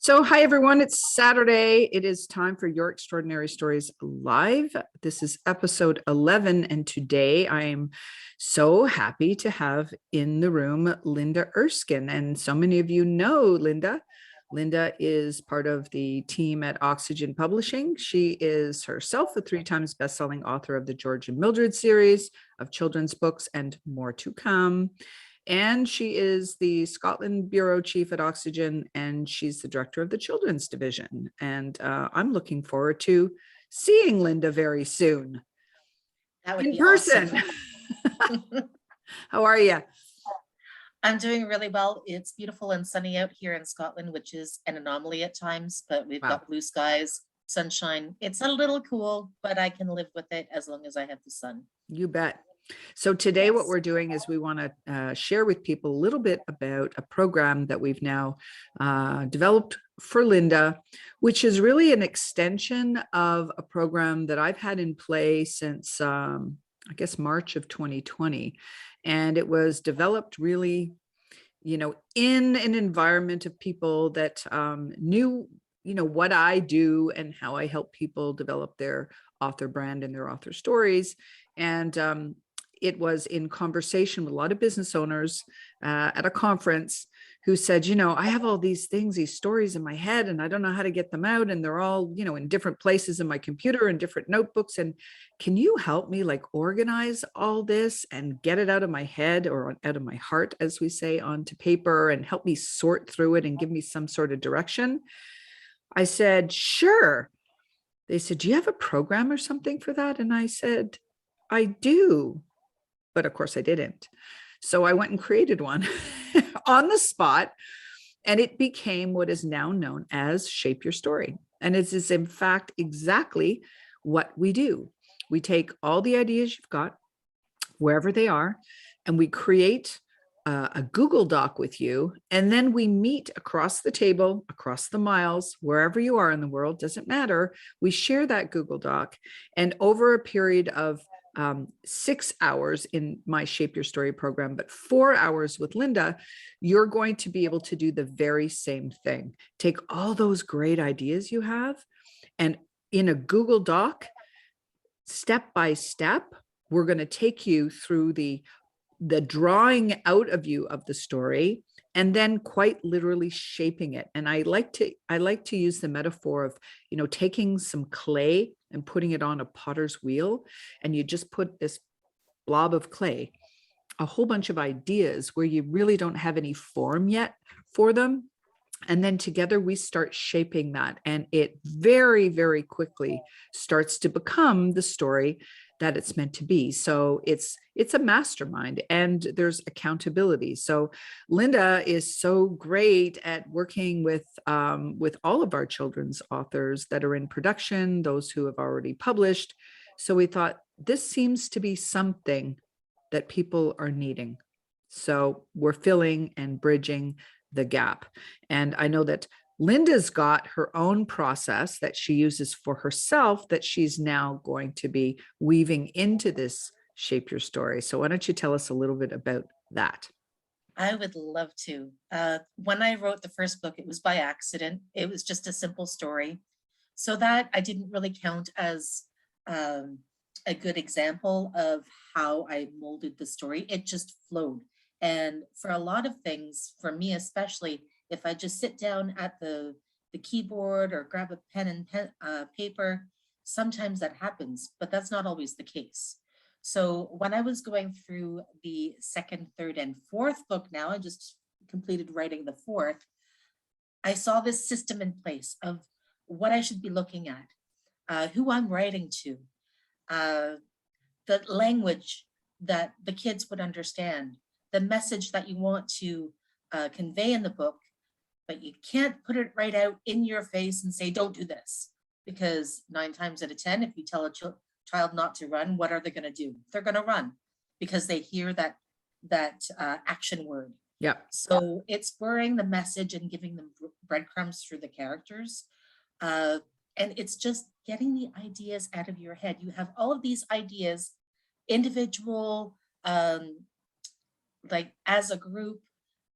Hi everyone, it's Saturday. It is time for Your Extraordinary Stories Live. This is episode 11, and today I am so happy to have in the room Linda Erskine. And so many of you know Linda. Linda is part of the team at Oxygen Publishing. She is herself a 3 times best-selling author of the George and Mildred series of children's books and more to come. And she is the Scotland Bureau Chief at Oxygen, and she's the director of the children's division. And I'm looking forward to seeing Linda very soon. That would in be person. Awesome. How are you? I'm doing really well. It's beautiful and sunny out here in Scotland, which is an anomaly at times, but we've got blue skies, sunshine. It's a little cool, but I can live with it as long as I have the sun. You bet. So today what we're doing is we want to share with people a little bit about a program that we've now developed for Linda, which is really an extension of a program that I've had in play since, I guess, March of 2020. And it was developed really, in an environment of people that knew, what I do and how I help people develop their author brand and their author stories. And it was in conversation with a lot of business owners at a conference who said, I have all these things, these stories in my head, and I don't know how to get them out. And they're all, in different places in my computer and different notebooks. And can you help me organize all this and get it out of my head or out of my heart, as we say, onto paper, and help me sort through it and give me some sort of direction? I said, sure. They said, do you have a program or something for that? And I said, I do. But of course I didn't. So I went and created one on the spot, and it became what is now known as Shape Your Story. And it is in fact exactly what we do. We take all the ideas you've got, wherever they are, and we create a Google Doc with you. And then we meet across the table, across the miles, wherever you are in the world, doesn't matter. We share that Google Doc. And over a period of 6 hours in my Shape Your Story program, but 4 hours with Linda, you're going to be able to do the very same thing. Take all those great ideas you have, and in a Google Doc, step by step, we're going to take you through the drawing out of you of the story, and then quite literally shaping it. And I like to use the metaphor of, taking some clay and putting it on a potter's wheel, and you just put this blob of clay, a whole bunch of ideas where you really don't have any form yet for them. And then together we start shaping that, and it very, very quickly starts to become the story that it's meant to be. So it's a mastermind, and there's accountability. So Linda is so great at working with all of our children's authors that are in production, those who have already published. So we thought this seems to be something that people are needing. So we're filling and bridging the gap. And I know that Linda's got her own process that she uses for herself that she's now going to be weaving into this Shape Your Story. So why don't you tell us a little bit about that? I would love to. When I wrote the first book, it was by accident. It was just a simple story. So that I didn't really count as a good example of how I molded the story. It just flowed. And for a lot of things, for me especially, if I just sit down at the keyboard or grab a pen and paper, sometimes that happens, but that's not always the case. So when I was going through the second, third, and fourth book, now I just completed writing the fourth, I saw this system in place of what I should be looking at, who I'm writing to, the language that the kids would understand, the message that you want to convey in the book, but you can't put it right out in your face and say, don't do this. Because 9 times out of 10, if you tell a child not to run, what are they going to do? They're going to run because they hear that action word. Yeah. So it's spurring the message and giving them breadcrumbs through the characters. And it's just getting the ideas out of your head. You have all of these ideas, individual, like as a group,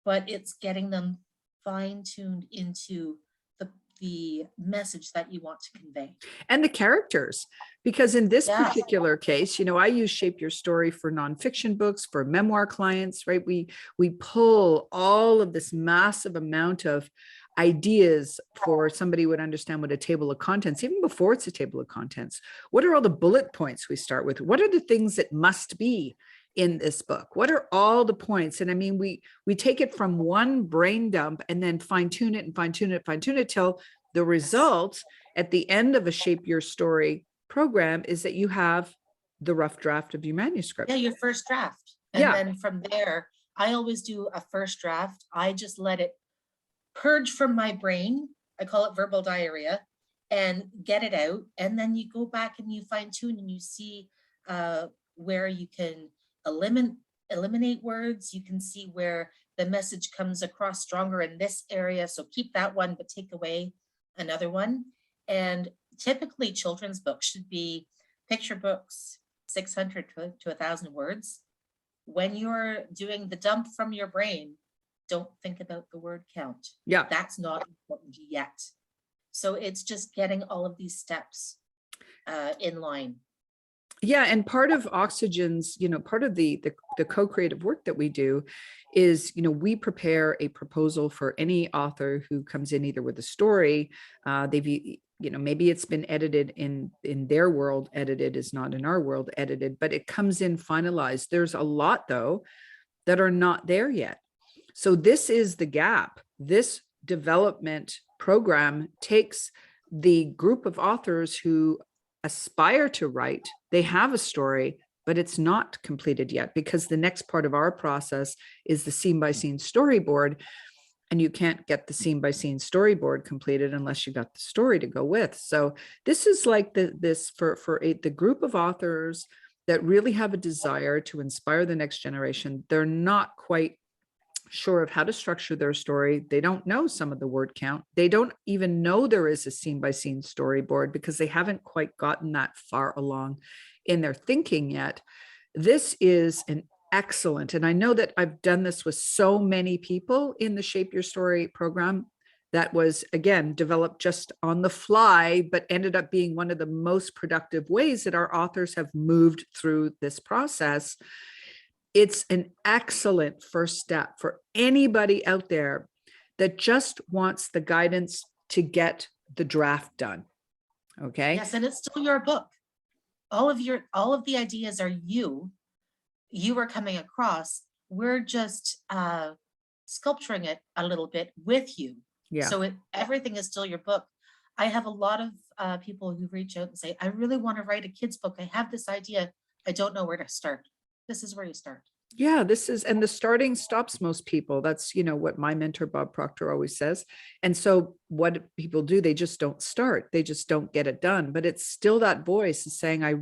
but it's getting them fine-tuned into the the message that you want to convey. And the characters, because in this Yeah. particular case, I use Shape Your Story for nonfiction books, for memoir clients, right? We pull all of this massive amount of ideas for somebody who would understand what a table of contents, even before it's a table of contents. What are all the bullet points we start with? What are the things that must be in this book? What are all the points? And I mean, we take it from one brain dump and then fine tune it and fine tune it till the result at the end of a Shape Your Story program is that you have the rough draft of your manuscript. Yeah, your first draft. And Yeah. then from there, I always do a first draft. I just let it purge from my brain. I call it verbal diarrhea, and get it out. And then you go back and you fine tune and you see where you can eliminate words. You can see where the message comes across stronger in this area. So keep that one, but take away another one. And typically children's books should be picture books, 600 to 1,000 words. When you're doing the dump from your brain, don't think about the word count. Yeah. That's not important yet. So it's just getting all of these steps in line. Yeah, and part of Oxygen's, part of the co-creative work that we do is, we prepare a proposal for any author who comes in either with a story. They've, maybe it's been edited in their world. Edited is not in our world edited, but it comes in finalized. There's a lot though that are not there yet. So this is the gap. This development program takes the group of authors who aspire to write. They have a story, but it's not completed yet, because the next part of our process is the scene by scene storyboard. And you can't get the scene by scene storyboard completed unless you got the story to go with. So this is like the group of authors that really have a desire to inspire the next generation. They're not quite sure of how to structure their story. They don't know some of the word count. They don't even know there is a scene by scene storyboard because they haven't quite gotten that far along in their thinking yet. This is an excellent, and I know that I've done this with so many people in the Shape Your Story program that was, again, developed just on the fly, but ended up being one of the most productive ways that our authors have moved through this process. It's an excellent first step for anybody out there that just wants the guidance to get the draft done. Okay. Yes, and it's still your book. All of the ideas are you are coming across. We're just sculpturing it a little bit with you. Yeah. So everything is still your book. I have a lot of people who reach out and say, I really want to write a kid's book. I have this idea. I don't know where to start. This is where you start. Yeah, and the starting stops most people. That's, what my mentor, Bob Proctor, always says. And so what people do, they just don't start. They just don't get it done. But it's still that voice is saying, I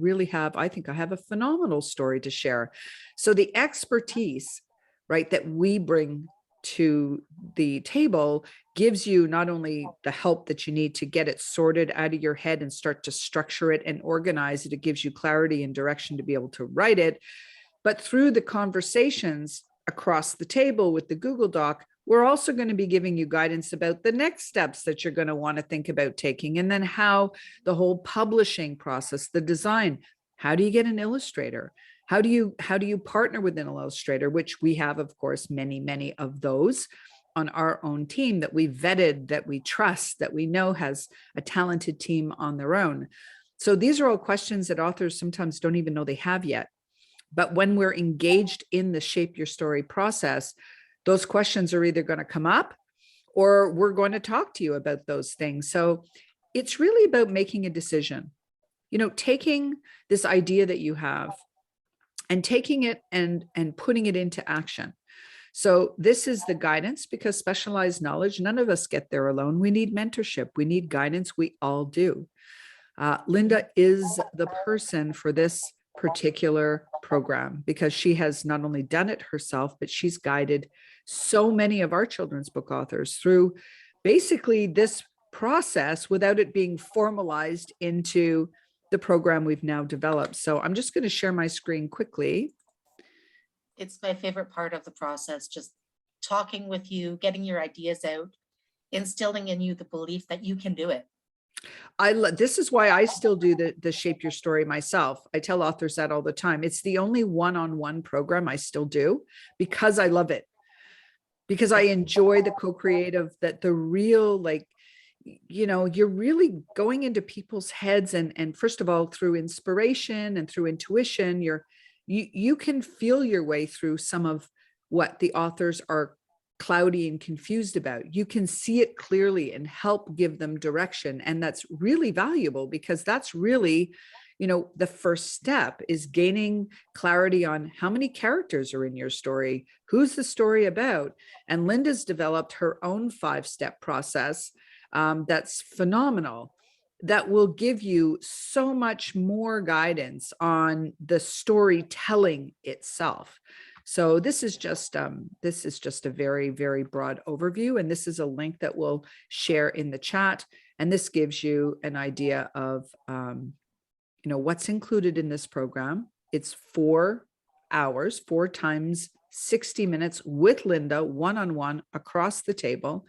think I have a phenomenal story to share. So the expertise, right, that we bring to the table gives you not only the help that you need to get it sorted out of your head and start to structure it and organize it. It gives you clarity and direction to be able to write it. But through the conversations across the table with the Google Doc, we're also going to be giving you guidance about the next steps that you're going to want to think about taking. And then how the whole publishing process, the design, how do you get an illustrator? How do you partner with an illustrator, which we have, of course, many, many of those on our own team that we vetted, that we trust, that we know has a talented team on their own. So these are all questions that authors sometimes don't even know they have yet. But when we're engaged in the Shape Your Story process, those questions are either going to come up or we're going to talk to you about those things. So it's really about making a decision, taking this idea that you have and taking it and putting it into action. So this is the guidance, because specialized knowledge, none of us get there alone. We need mentorship. We need guidance. We all do. Linda is the person for this particular program because she has not only done it herself, but she's guided so many of our children's book authors through basically this process without it being formalized into the program we've now developed. So I'm just going to share my screen quickly. It's my favorite part of the process, just talking with you, getting your ideas out. instilling in you the belief that you can do it. This is why I still do the Shape Your Story myself. I tell authors that all the time. It's the only one-on-one program I still do because I love it, because I enjoy the co-creative, that the real, like, you're really going into people's heads, and first of all, through inspiration and through intuition, you can feel your way through some of what the authors are cloudy and confused about. You can see it clearly and help give them direction. And that's really valuable, because that's really, the first step is gaining clarity on how many characters are in your story, who's the story about. And Linda's developed her own 5-step process that's phenomenal, that will give you so much more guidance on the storytelling itself. So this is just a very, very broad overview, and this is a link that we'll share in the chat. And this gives you an idea of what's included in this program. It's 4 hours, 4 times 60 minutes with Linda, one-on-one across the table.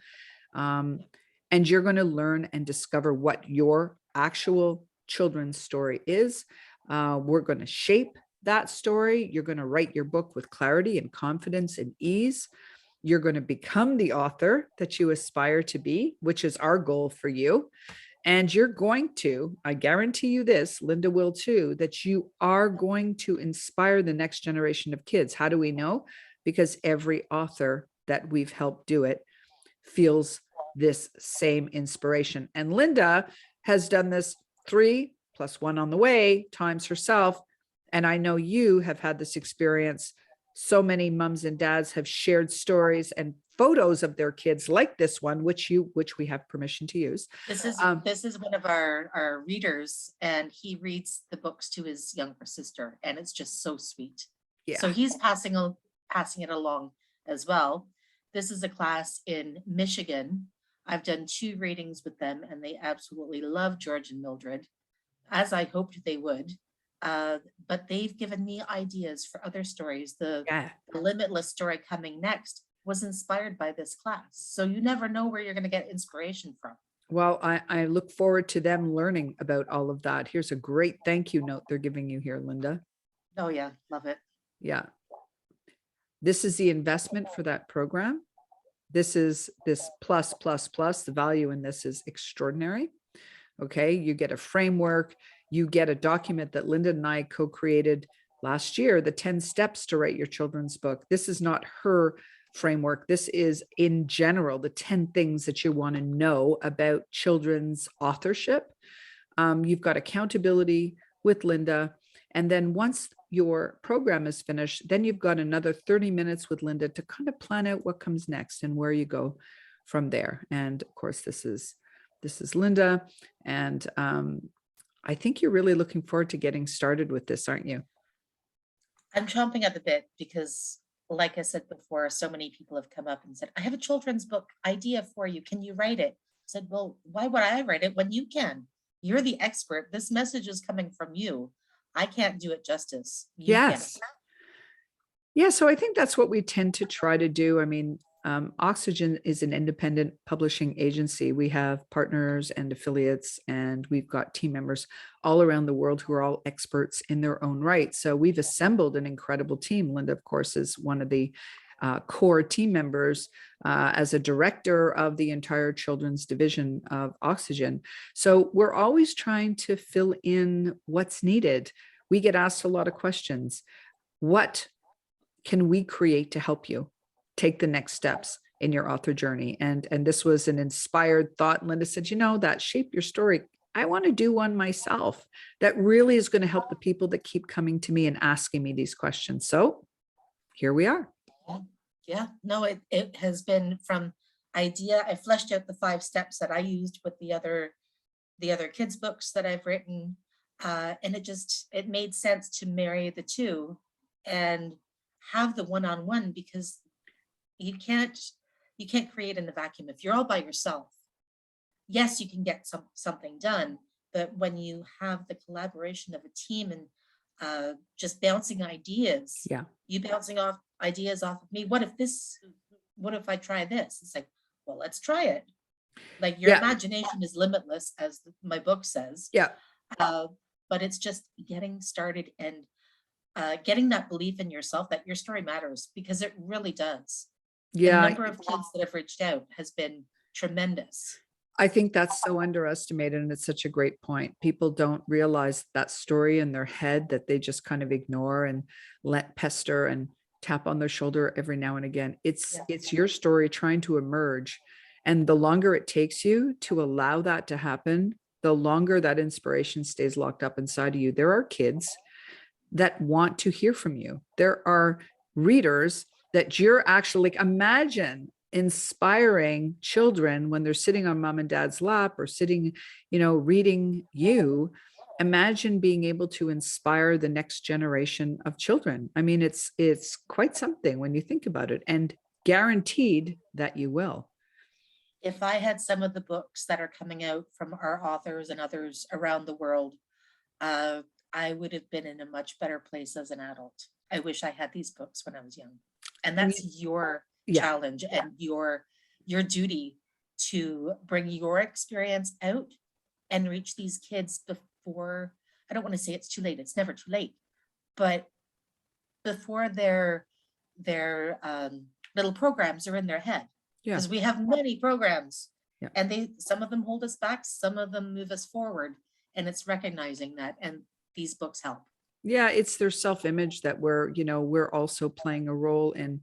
And you're going to learn and discover what your actual children's story is. We're going to shape that story. You're going to write your book with clarity and confidence and ease. You're going to become the author that you aspire to be, which is our goal for you. And you're going to, I guarantee you this, Linda will too, that you are going to inspire the next generation of kids. How do we know? Because every author that we've helped do it feels this same inspiration. And Linda has done this 3 + 1 on the way times herself. And I know you have had this experience. So many moms and dads have shared stories and photos of their kids like this one, which we have permission to use. This is one of our readers, and he reads the books to his younger sister, and it's just so sweet. Yeah. So he's passing it along as well. This is a class in Michigan. I've done 2 readings with them, and they absolutely love George and Mildred, as I hoped they would. But they've given me ideas for other stories. The Limitless story coming next was inspired by this class. So you never know where you're going to get inspiration from. Well, I look forward to them learning about all of that. Here's a great thank you note they're giving you here, Linda. Oh yeah, love it. Yeah. This is the investment for that program. This is this plus. The value in this is extraordinary. Okay, you get a framework, you get a document that Linda and I co-created last year, the 10 steps to write your children's book. This is not her framework. This is in general, the 10 things that you want to know about children's authorship. You've got accountability with Linda. And then once your program is finished, then you've got another 30 minutes with Linda to kind of plan out what comes next and where you go from there. And of course, this is Linda. And I think you're really looking forward to getting started with this, aren't you? I'm chomping at the bit because, like I said before, so many people have come up and said, I have a children's book idea for you. Can you write it? I said, well, why would I write it when you can? You're the expert. This message is coming from you. I can't do it justice. You yes. can. Yeah, so I think that's what we tend to try to do. I mean, Oxygen is an independent publishing agency. We have partners and affiliates, and we've got team members all around the world who are all experts in their own right. So we've assembled an incredible team. Linda, of course, is one of the core team members as a director of the entire children's division of Oxygen. So we're always trying to fill in what's needed. We get asked a lot of questions. What can we create to help you take the next steps in your author journey? And this was an inspired thought. Linda said, that Shape Your Story, I want to do one myself that really is going to help the people that keep coming to me and asking me these questions. So here we are. Yeah, no, it has been from idea. I fleshed out the 5 steps that I used with the other kids' books that I've written. And it made sense to marry the 2 and have the one-on-one, because you can't create in the vacuum. If you're all by yourself, yes, you can get something done, but when you have the collaboration of a team and just bouncing ideas, you bouncing off ideas off of me. What if I try this? It's like, well, let's try it. Like your Yeah. imagination is limitless, as my book says. Yeah. Uh, but it's just getting started and getting that belief in yourself that your story matters, because it really does. The Yeah. number of kids that have reached out has been tremendous. I think that's so underestimated, and it's such a great point. People don't realize that story in their head that they just kind of ignore and let pester and tap on their shoulder every now and again. Yeah. It's your story trying to emerge. And the longer it takes you to allow that to happen, the longer that inspiration stays locked up inside of you. There are kids that want to hear from you. There are readers that you're actually, like, imagine inspiring children when they're sitting on mom and dad's lap or sitting, reading you. Imagine being able to inspire the next generation of children. I mean, it's quite something when you think about it, and guaranteed that you will. If I had some of the books that are coming out from our authors and others around the world, uh, I would have been in a much better place as an adult. I wish I had these books when I was young. And And that's your yeah, challenge and your duty, to bring your experience out and reach these kids before, I don't want to say it's too late, it's never too late, but before their little programs are in their head. yeah, Because we have many programs, yeah. and some of them hold us back, some of them move us forward, and it's recognizing that, and these books help. Yeah, it's their self-image that we're also playing a role in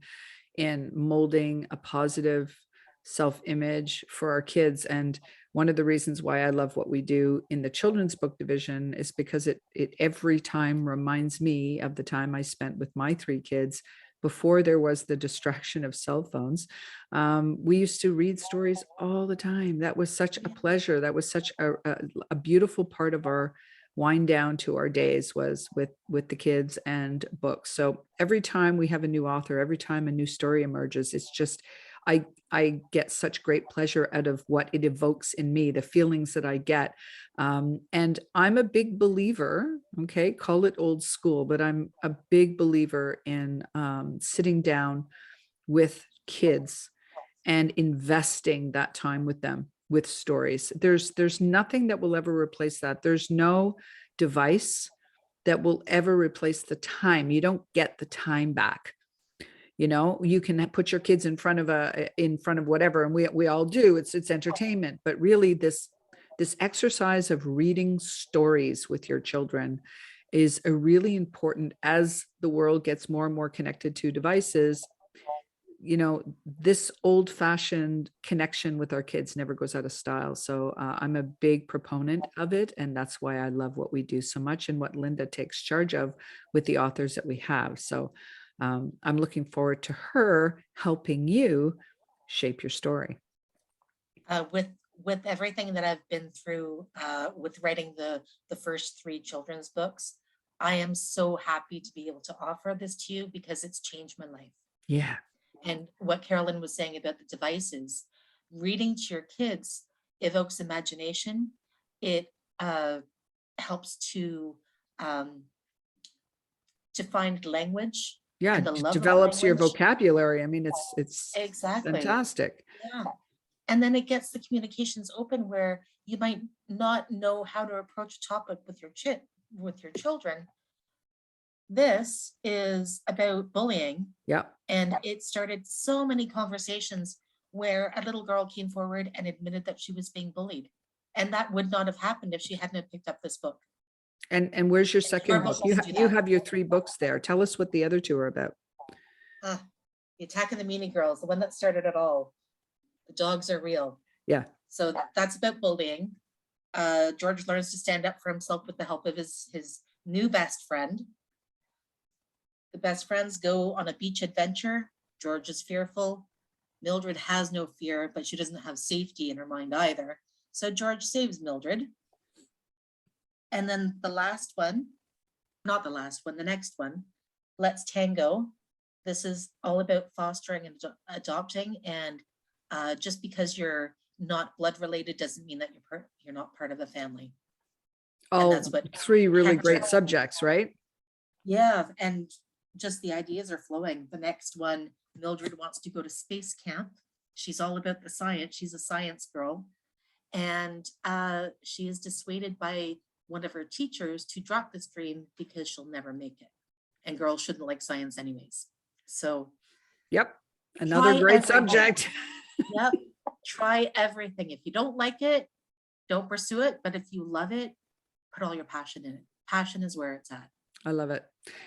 molding a positive self-image for our kids. And one of the reasons why I love what we do in the children's book division is because it every time reminds me of the time I spent with my three kids before there was the distraction of cell phones. We used to read stories all the time. That was such a pleasure. That was such a beautiful part of our wind down to our days, was with the kids and books. So every time we have a new author, every time a new story emerges, it's just, I get such great pleasure out of what it evokes in me, the feelings that I get. And I'm a big believer, okay, call it old school, but I'm a big believer in sitting down with kids and investing that time with them with stories. There's nothing that will ever replace that. There's no device that will ever replace the time. You don't get the time back. You can put your kids in front of whatever, and we all do. It's entertainment, but really this exercise of reading stories with your children is a really important, as the world gets more and more connected to devices. This old-fashioned connection with our kids never goes out of style. So I'm a big proponent of it, and that's why I love what we do so much and what Linda takes charge of with the authors that we have. So I'm looking forward to her helping you shape your story. With everything that I've been through with writing the first three children's books, I am so happy to be able to offer this to you, because it's changed my life. Yeah. And what Carolyn was saying about the devices, reading to your kids evokes imagination. It helps to find language Yeah, and the love of develops your language. vocabulary. I mean, it's Exactly. fantastic. Yeah. And then it gets the communications open, where you might not know how to approach a topic with your children. This is about bullying. Yeah. And it started so many conversations where a little girl came forward and admitted that she was being bullied. And that would not have happened if she hadn't picked up this book. And where's your second book? You have your 3 books there. Tell us what the other 2 are about. The Attack of the Meanie Girls, the one that started it all. The Dogs Are Real. Yeah. So that's about bullying. George learns to stand up for himself with the help of his new best friend. The best friends go on a beach adventure. George is fearful. Mildred has no fear, but she doesn't have safety in her mind either. So George saves Mildred. And then the last one, not the last one, the next one, Let's Tango. This is all about fostering and adopting. And just because you're not blood related doesn't mean that you're not part of the family. Oh, that's what 3 really great subjects, right? Yeah, and just the ideas are flowing. The next one, Mildred wants to go to space camp. She's all about the science. She's a science girl. And she is dissuaded by one of her teachers to drop this dream because she'll never make it. And girls shouldn't like science anyways. So Yep. Another try great everything. subject. Yep. Try everything. If you don't like it, don't pursue it. But if you love it, put all your passion in it. Passion is where it's at. I love it.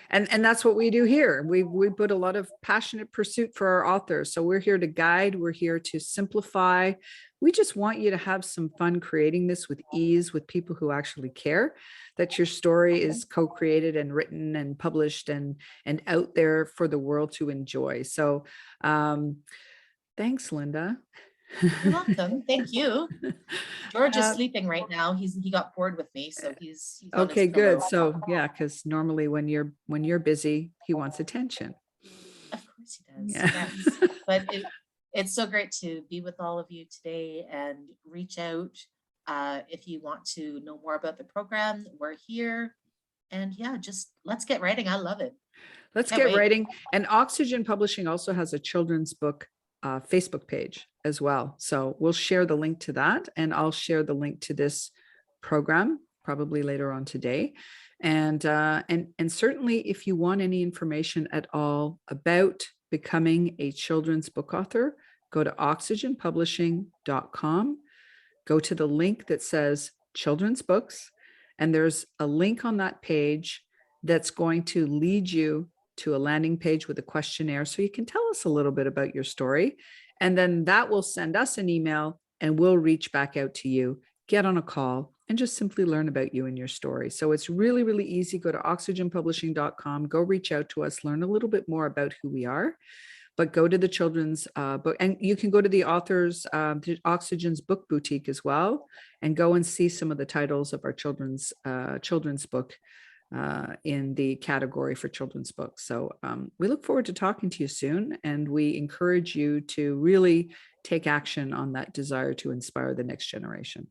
And that's what we do here. We put a lot of passionate pursuit for our authors. So we're here to guide, we're here to simplify. We just want you to have some fun creating this with ease with people who actually care that your story is co-created and written and published and out there for the world to enjoy. So thanks, Linda. You're welcome. Thank you. George is sleeping right now. He got bored with me, so he's on his okay, good. pillow. So yeah, because normally when you're busy, he wants attention. Of course he does. Yeah. Yes. But it's so great to be with all of you today, and reach out if you want to know more about the program. We're here, and yeah, just let's get writing. I love it. Let's Can't get wait. writing. And Oxygen Publishing also has a children's book Facebook page as well. So we'll share the link to that, and I'll share the link to this program probably later on today. And certainly if you want any information at all about becoming a children's book author, go to oxygenpublishing.com, go to the link that says children's books, and there's a link on that page that's going to lead you to a landing page with a questionnaire so you can tell us a little bit about your story. And then that will send us an email and we'll reach back out to you, get on a call, and just simply learn about you and your story. So it's really, really easy. Go to oxygenpublishing.com, go reach out to us, learn a little bit more about who we are, but go to the children's book, and you can go to the author's, Oxygen's book boutique as well, and go and see some of the titles of our children's book in the category for children's books. So we look forward to talking to you soon, and we encourage you to really take action on that desire to inspire the next generation.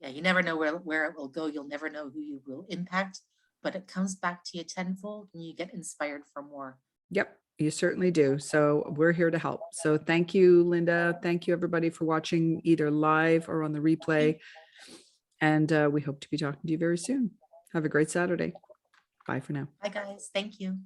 Yeah, you never know where it will go. You'll never know who you will impact, but it comes back to you tenfold and you get inspired for more. Yep, you certainly do. So we're here to help. So thank you, Linda. Thank you, everybody, for watching either live or on the replay. And we hope to be talking to you very soon. Have a great Saturday. Bye for now. Bye, guys. Thank you.